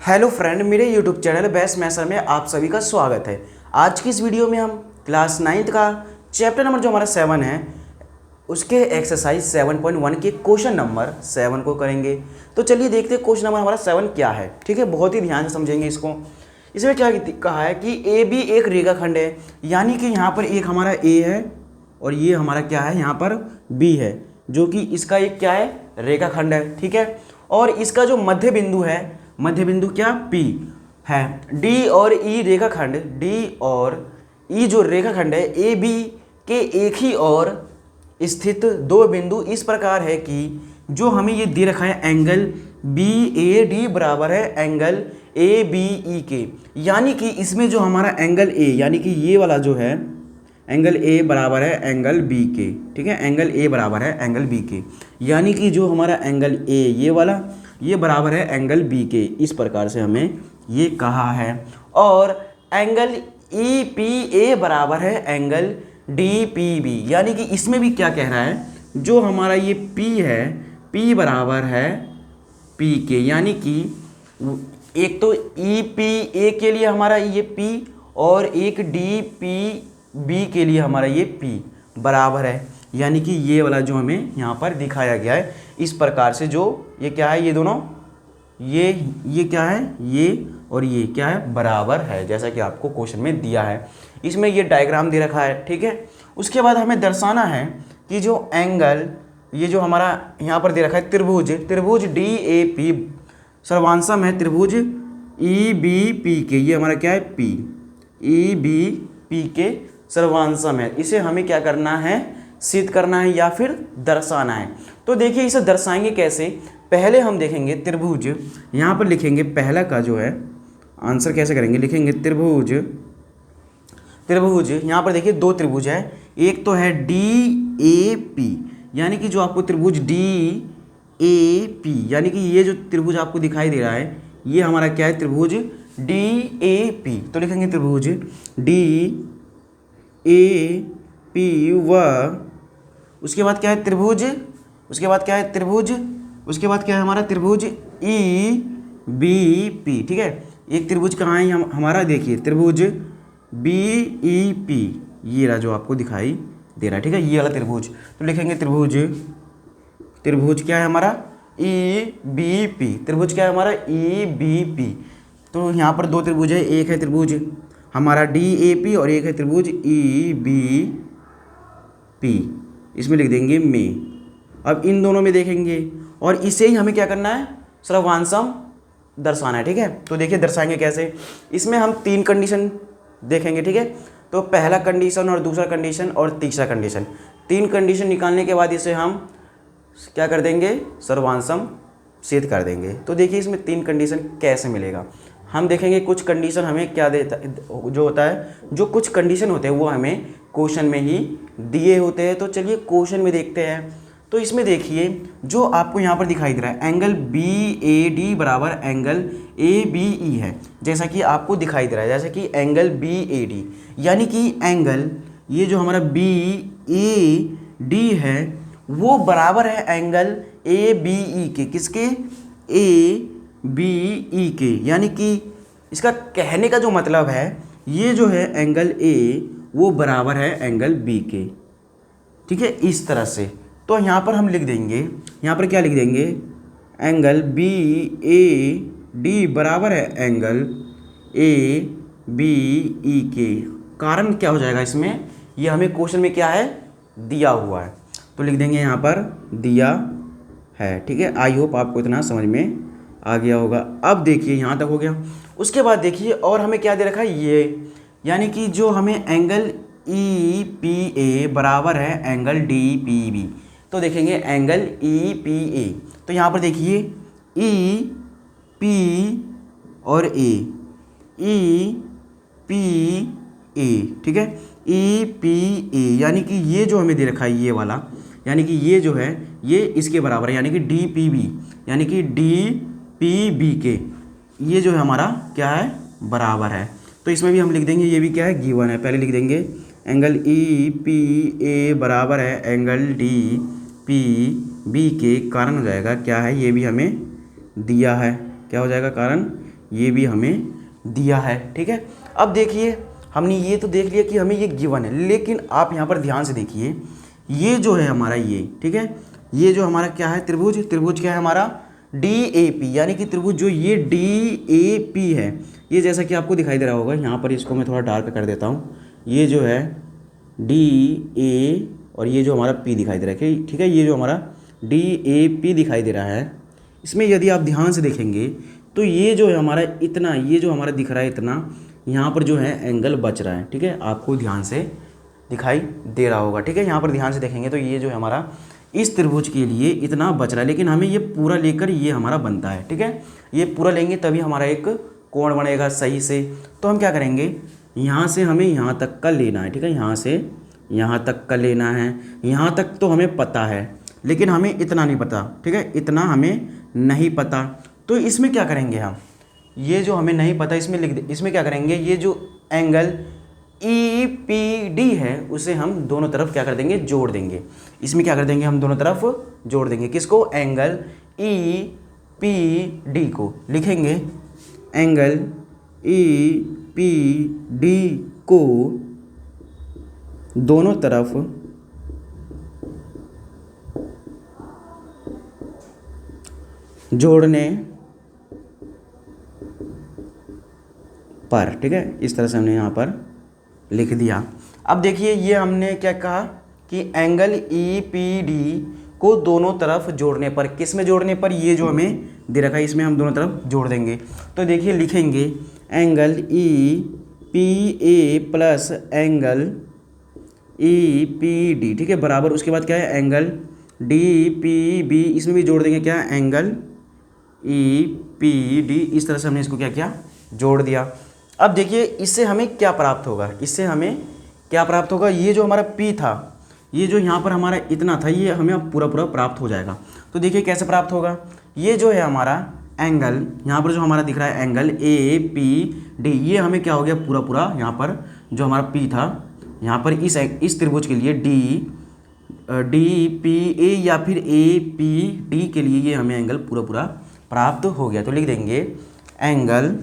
Hello friend, मेरे YouTube channel best मैथर में आप सभी का स्वागत है। आज की इस वीडियो में हम क्लास 9th का चैप्टर नंबर जो हमारा 7 है उसके एक्सरसाइज 7.1 के क्वेश्चन नंबर 7 को करेंगे। तो चलिए देखते हैं क्वेश्चन नंबर हमारा 7 क्या है। ठीक है, बहुत ही ध्यान से समझेंगे इसको। इसमें क्या कहा है कि ए बी एक रेखाखंड है, यानी कि यहाँ पर एक हमारा ए है और ये हमारा क्या है, यहाँ पर बी है, जो कि इसका एक क्या है, रेखाखंड है। ठीक है, और इसका जो मध्य बिंदु है, मध्य बिंदु क्या, P है। डी और ई रेखाखंड, डी और ई जो रेखाखंड है ए बी के एक ही ओर स्थित दो बिंदु इस प्रकार है कि जो हमें ये दे रखा है एंगल बी ए डी बराबर है एंगल ए बी ई के, यानी कि इसमें जो हमारा एंगल ए यानी कि ये वाला जो है एंगल ए बराबर है एंगल बी के। ठीक है, एंगल ए बराबर है एंगल बी के, यानी कि जो हमारा एंगल ए ये वाला ये बराबर है एंगल बी के। इस प्रकार से हमें ये कहा है। और एंगल ई पी ए बराबर है एंगल डी पी बी, यानी कि इसमें भी क्या कह रहा है, जो हमारा ये पी है पी बराबर है पी के, यानी कि एक तो ई पी ए के लिए हमारा ये पी और एक डी पी बी के लिए हमारा ये पी बराबर है, यानी कि ये वाला जो हमें यहाँ पर दिखाया गया है इस प्रकार से। जो ये क्या है, ये दोनों ये क्या है, ये और ये क्या है, बराबर है, जैसा कि आपको क्वेश्चन में दिया है। इसमें ये डायग्राम दे रखा है। ठीक है, उसके बाद हमें दर्शाना है कि जो एंगल ये जो हमारा यहाँ पर दे रखा है त्रिभुज डी ए पी सर्वांशम है त्रिभुज ई बी पी के, ये हमारा क्या है, पी ई बी पी के सर्वांशम है। इसे हमें क्या करना है, सिद्ध करना है या फिर दर्शाना है। तो देखिए इसे दर्शाएंगे कैसे। पहले हम देखेंगे त्रिभुज, यहाँ पर लिखेंगे पहला का जो है आंसर कैसे करेंगे, लिखेंगे त्रिभुज यहाँ पर देखिए दो त्रिभुज है, एक तो है डी ए पी, यानी कि जो आपको त्रिभुज डी ए पी, यानी कि ये जो त्रिभुज आपको दिखाई दे रहा है ये हमारा क्या है, त्रिभुज डी ए पी। तो लिखेंगे त्रिभुज डी ए पी व उसके बाद क्या है त्रिभुज, उसके बाद क्या है त्रिभुज, उसके बाद क्या है हमारा त्रिभुज ई बी पी। ठीक है, एक त्रिभुज कहाँ है हमारा, देखिए त्रिभुज बी ई पी, ये रहा जो आपको दिखाई दे रहा है। ठीक है, ये वाला त्रिभुज। तो लिखेंगे त्रिभुज क्या है हमारा, ई बी पी, त्रिभुज क्या है हमारा, ई बी पी। तो यहाँ पर दो त्रिभुज है, एक है त्रिभुज हमारा डी ए पी और एक है त्रिभुज ई बी पी, इसमें लिख देंगे में। अब इन दोनों में देखेंगे और इसे ही हमें क्या करना है, सर्वांशम दर्शाना है। ठीक है, तो देखिए दर्शाएंगे कैसे। इसमें हम तीन कंडीशन देखेंगे। ठीक है, तो पहला कंडीशन और दूसरा कंडीशन और तीसरा कंडीशन, तीन कंडीशन निकालने के बाद इसे हम क्या कर देंगे, सर्वांशम सिद्ध कर देंगे। तो देखिए इसमें तीन कंडीशन कैसे मिलेगा, हम देखेंगे कुछ कंडीशन हमें क्या देता जो होता है, जो कुछ कंडीशन होते हैं वो हमें क्वेश्चन में ही दिए होते हैं। तो चलिए क्वेश्चन में देखते हैं। तो इसमें देखिए जो आपको यहाँ पर दिखाई दे रहा है एंगल बी ए डी बराबर एंगल ए बी ई है, जैसा कि आपको दिखाई दे रहा है, जैसे कि एंगल बी ए डी, यानी कि एंगल ये जो हमारा बी ए डी है वो बराबर है एंगल ए बी ई के, किसके, ए बी ई के, यानी कि इसका कहने का जो मतलब है ये जो है एंगल ए वो बराबर है एंगल बी के। ठीक है, इस तरह से। तो यहाँ पर हम लिख देंगे, यहाँ पर क्या लिख देंगे, एंगल बी ए डी बराबर है एंगल ए बी ई के। कारण क्या हो जाएगा इसमें, ये हमें क्वेश्चन में क्या है, दिया हुआ है, तो लिख देंगे यहाँ पर दिया है। ठीक है, आई होप आपको इतना समझ में आ गया होगा। अब देखिए यहाँ तक हो गया। उसके बाद देखिए और हमें क्या दे रखा है, ये यानी कि जो हमें एंगल ई पी ए बराबर है एंगल डी पी बी। तो देखेंगे एंगल ई पी ए, तो यहाँ पर देखिए ई पी और ए, ई पी ए। ठीक है, ई पी ए, यानी कि ये जो हमें दे रखा है ये वाला, यानी कि ये जो है ये इसके बराबर है, यानी कि डी पी बी, यानी कि डी पी बी के, ये जो है हमारा क्या है, बराबर है। तो इसमें भी हम लिख देंगे ये भी क्या है, गिवन है। पहले लिख देंगे एंगल ई पी ए बराबर है एंगल डी पी बी के, कारण हो जाएगा क्या है, ये भी हमें दिया है, क्या हो जाएगा कारण, ये भी हमें दिया है। ठीक है, अब देखिए हमने ये तो देख लिया कि हमें ये गिवन है, लेकिन आप यहाँ पर ध्यान से देखिए, ये जो है हमारा ये, ठीक है, ये जो हमारा क्या है, त्रिभुज, त्रिभुज क्या है हमारा DAP, यानी कि त्रिभुज जो ये DAP है, ये जैसा कि आपको दिखाई दे रहा होगा, यहाँ पर इसको मैं थोड़ा डार्क कर देता हूँ, ये जो है DA और ये जो हमारा P दिखाई दे रहा है, ठीक है, ये जो हमारा DAP दिखाई दे रहा है, इसमें यदि आप ध्यान से देखेंगे तो ये जो है हमारा इतना, ये जो हमारा दिख रहा है इतना, यहाँ पर जो है एंगल बच रहा है। ठीक है, आपको ध्यान से दिखाई दे रहा होगा। ठीक है, यहाँ पर ध्यान से देखेंगे तो ये जो है हमारा इस त्रिभुज के लिए इतना बच रहा है, लेकिन हमें ये पूरा लेकर ये हमारा बनता है। ठीक है, ये पूरा लेंगे तभी हमारा एक कोण बनेगा सही से। तो हम क्या करेंगे, यहाँ से हमें यहाँ तक का लेना है। ठीक है, यहाँ से यहाँ तक का लेना है, यहाँ तक तो हमें पता है, लेकिन हमें इतना नहीं पता। ठीक है, इतना हमें नहीं पता, तो इसमें क्या करेंगे हम, ये जो हमें नहीं पता इसमें लिख दे, इसमें क्या करेंगे, ये जो एंगल EPD है उसे हम दोनों तरफ क्या कर देंगे, जोड़ देंगे। इसमें क्या कर देंगे, हम दोनों तरफ जोड़ देंगे, किसको, एंगल EPD को लिखेंगे, एंगल EPD को दोनों तरफ जोड़ने पर। ठीक है, इस तरह से हमने यहाँ पर लिख दिया। अब देखिए ये हमने क्या कहा कि एंगल EPD को दोनों तरफ जोड़ने पर, किस में जोड़ने पर, ये जो हमें दे रखा है इसमें हम दोनों तरफ जोड़ देंगे। तो देखिए लिखेंगे angle EPA plus angle EPD, ठीक है, बराबर, उसके बाद क्या है, एंगल DPB, इसमें भी जोड़ देंगे क्या, एंगल EPD। इस तरह से हमने इसको क्या किया, जोड़ दिया। अब देखिए इससे हमें क्या प्राप्त होगा, इससे हमें क्या प्राप्त होगा, ये जो हमारा P था, ये जो यहाँ पर हमारा इतना था, ये हमें अब पूरा पूरा प्राप्त हो जाएगा। तो देखिए कैसे प्राप्त होगा, ये जो है हमारा एंगल, यहाँ पर जो हमारा दिख रहा है एंगल APD, ये हमें क्या हो गया, पूरा पूरा यहाँ पर जो हमारा P था, यहाँ पर इस त्रिभुज के लिए DPA या फिर APD के लिए ये हमें एंगल पूरा पूरा प्राप्त हो गया। तो लिख देंगे एंगल,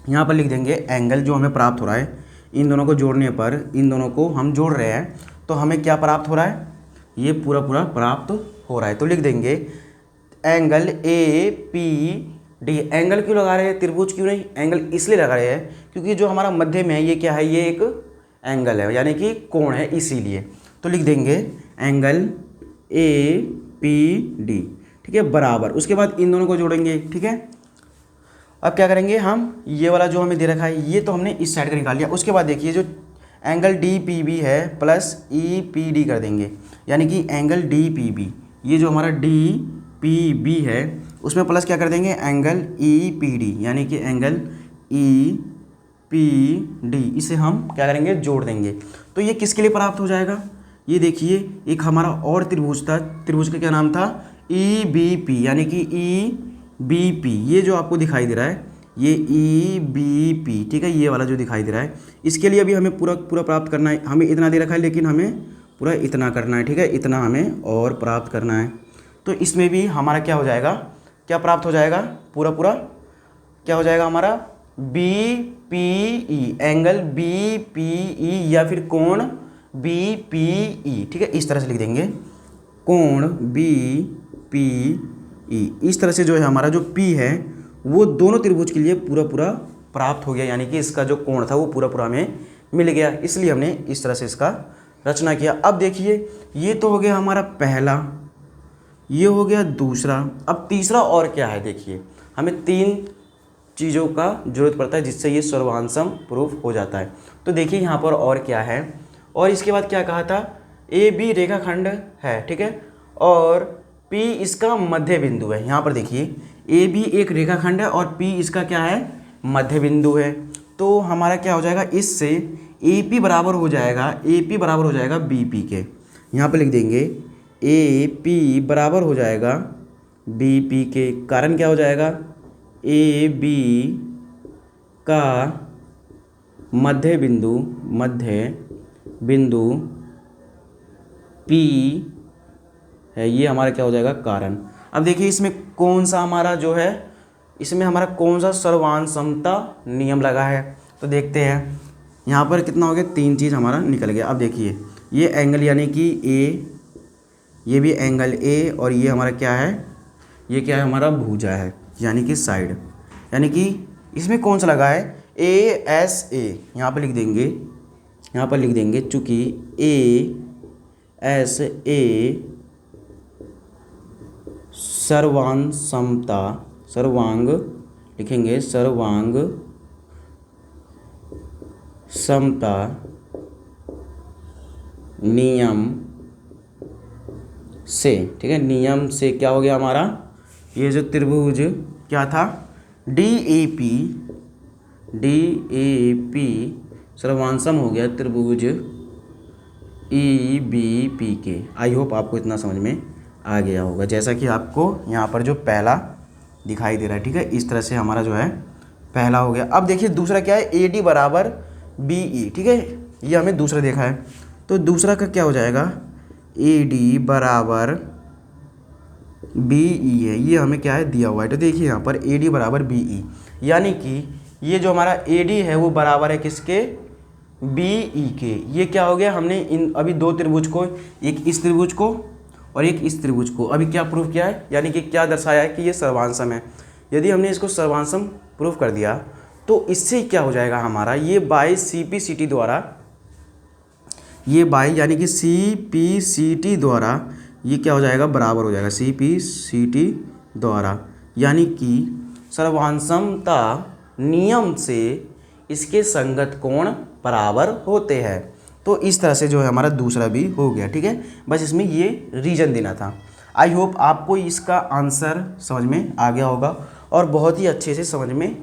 यहाँ पर लिख देंगे एंगल जो हमें प्राप्त हो रहा है, इन दोनों को जोड़ने पर, इन दोनों को हम जोड़ रहे हैं तो हमें क्या प्राप्त हो रहा है, ये पूरा पूरा प्राप्त हो रहा है। तो लिख देंगे एंगल APD। एंगल क्यों लगा रहे हैं, त्रिभुज क्यों नहीं, एंगल इसलिए लगा रहे हैं क्योंकि जो हमारा मध्य में है ये क्या है, ये एक एंगल है, यानी कि कोण है, इसीलिए। तो लिख देंगे एंगल APD, ठीक है, बराबर, उसके बाद इन दोनों को जोड़ेंगे। ठीक है, अब क्या करेंगे हम, ये वाला जो हमें दे रखा है ये तो हमने इस साइड का निकाल लिया। उसके बाद देखिए जो एंगल DPB है प्लस EPD कर देंगे, यानी कि एंगल DPB, ये जो हमारा DPB है उसमें प्लस क्या कर देंगे, एंगल EPD, यानी कि एंगल EPD, इसे हम क्या करेंगे, जोड़ देंगे। तो ये किसके लिए प्राप्त हो जाएगा, ये देखिए एक हमारा और त्रिभुज था, त्रिभुज का क्या नाम था, EBP, यानी कि EBP, ये जो आपको दिखाई दे रहा है ये EBP, ठीक है, ये वाला जो दिखाई दे रहा है, इसके लिए अभी हमें पूरा पूरा प्राप्त करना है। हमें इतना दे रखा है लेकिन हमें पूरा इतना करना है। ठीक है, इतना हमें और प्राप्त करना है। तो इसमें भी हमारा क्या हो जाएगा, क्या प्राप्त हो जाएगा, पूरा पूरा क्या हो जाएगा हमारा, BPE, एंगल BPE या फिर कोण BPE। ठीक है, इस तरह से लिख देंगे कोण BPE। इस तरह से जो है हमारा जो P है वो दोनों त्रिभुज के लिए पूरा पूरा प्राप्त हो गया, यानी कि इसका जो कोण था वो पूरा पूरा हमें मिल गया, इसलिए हमने इस तरह से इसका रचना किया। अब देखिए ये तो हो गया हमारा पहला, ये हो गया दूसरा। अब तीसरा और क्या है, देखिए हमें 3 चीज़ों का जरूरत पड़ता है जिससे ये सर्वांशम प्रूफ हो जाता है। तो देखिए यहाँ पर और क्या है, और इसके बाद क्या कहा था, AB रेखाखंड है, ठीक है, और P इसका मध्य बिंदु है। यहाँ पर देखिए AB एक रेखाखंड है और P इसका क्या है, मध्य बिंदु है। तो हमारा क्या हो जाएगा, इससे AP बराबर हो जाएगा, AP बराबर हो जाएगा BP के। यहाँ पर लिख देंगे AP बराबर हो जाएगा BP के। कारण क्या हो जाएगा, AB का मध्य बिंदु P है, ये हमारा क्या हो जाएगा, कारण। अब देखिए इसमें कौन सा हमारा जो है इसमें हमारा कौन सा सर्वांश समता नियम लगा है। तो देखते हैं यहाँ पर कितना हो गया, 3 चीज़ हमारा निकल गया। अब देखिए ये एंगल यानी कि ए, ये भी एंगल ए, और ये हमारा क्या है, ये क्या है हमारा भुजा है यानी कि साइड, यानी कि इसमें कौन सा लगा है ए एस ए, यहाँ पर लिख देंगे, यहाँ पर लिख देंगे चूँकि ए एस ए सर्वांग समता, सर्वांग लिखेंगे सर्वांग समता नियम से, ठीक है, नियम से क्या हो गया हमारा, ये जो त्रिभुज क्या था डी ए पी सर्वांशम हो गया त्रिभुज ई बी पी के। आई होप आपको इतना समझ में आ गया होगा, जैसा कि आपको यहाँ पर जो पहला दिखाई दे रहा है, ठीक है, इस तरह से हमारा जो है पहला हो गया। अब देखिए दूसरा क्या है, ए डी बराबर बी ई, ठीक है, ये हमें दूसरा देखा है। तो दूसरा का क्या हो जाएगा, ए डी बराबर बी ई है, ये हमें क्या है दिया हुआ है। तो देखिए यहाँ पर ए डी बराबर बी ई, यानी कि ये जो हमारा ए डी है वो बराबर है किसके, बी ई के। ये क्या हो गया, हमने इन अभी 2 त्रिभुज को, एक इस त्रिभुज को और एक इस त्रिभुज को अभी क्या प्रूफ किया है, यानी कि क्या दर्शाया है कि ये सर्वांशम है। यदि हमने इसको सर्वांशम प्रूफ कर दिया तो इससे क्या हो जाएगा हमारा, ये by C P C T द्वारा, ये बाई यानी कि सी पी सी टी द्वारा ये क्या हो जाएगा, बराबर हो जाएगा सी पी सी टी द्वारा, यानी कि सर्वांशमता नियम से इसके संगत कोण बराबर होते हैं। तो इस तरह से जो है हमारा दूसरा भी हो गया, ठीक है, बस इसमें ये रीजन देना था। आई होप आपको इसका आंसर समझ में आ गया होगा और बहुत ही अच्छे से समझ में,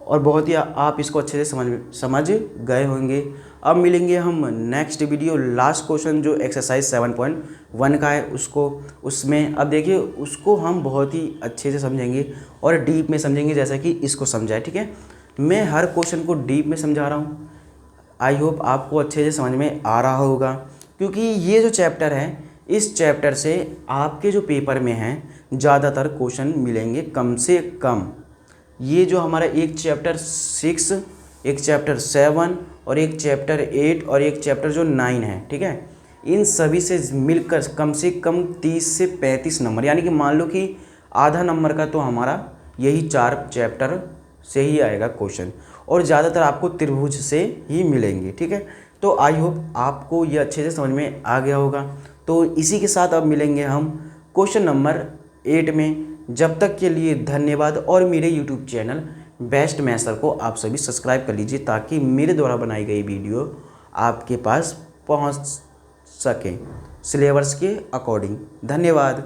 और बहुत ही आप इसको अच्छे से समझ गए होंगे। अब मिलेंगे हम नेक्स्ट वीडियो, लास्ट क्वेश्चन जो एक्सरसाइज 7.1 का है उसमें अब देखिए उसको हम बहुत ही अच्छे से समझेंगे और डीप में समझेंगे, जैसा कि इसको समझा है, ठीक है। मैं हर क्वेश्चन को डीप में समझा रहा हूँ, आई होप आपको अच्छे से समझ में आ रहा होगा, क्योंकि ये जो चैप्टर है इस चैप्टर से आपके जो पेपर में हैं ज़्यादातर क्वेश्चन मिलेंगे कम से कम। ये जो हमारा एक चैप्टर 6, एक चैप्टर 7 और एक चैप्टर 8 और एक चैप्टर जो 9 है, ठीक है, इन सभी से मिलकर कम से कम 30 से 35 नंबर, यानी कि मान लो कि आधा नंबर का तो हमारा यही 4 चैप्टर से ही आएगा क्वेश्चन, और ज़्यादातर आपको त्रिभुज से ही मिलेंगे, ठीक है। तो आई होप आपको ये अच्छे से समझ में आ गया होगा। तो इसी के साथ अब मिलेंगे हम क्वेश्चन नंबर 8 में। जब तक के लिए धन्यवाद, और मेरे यूट्यूब चैनल बेस्ट मैथर को आप सभी सब्सक्राइब कर लीजिए ताकि मेरे द्वारा बनाई गई वीडियो आपके पास पहुंच सके सिलेबस के अकॉर्डिंग। धन्यवाद।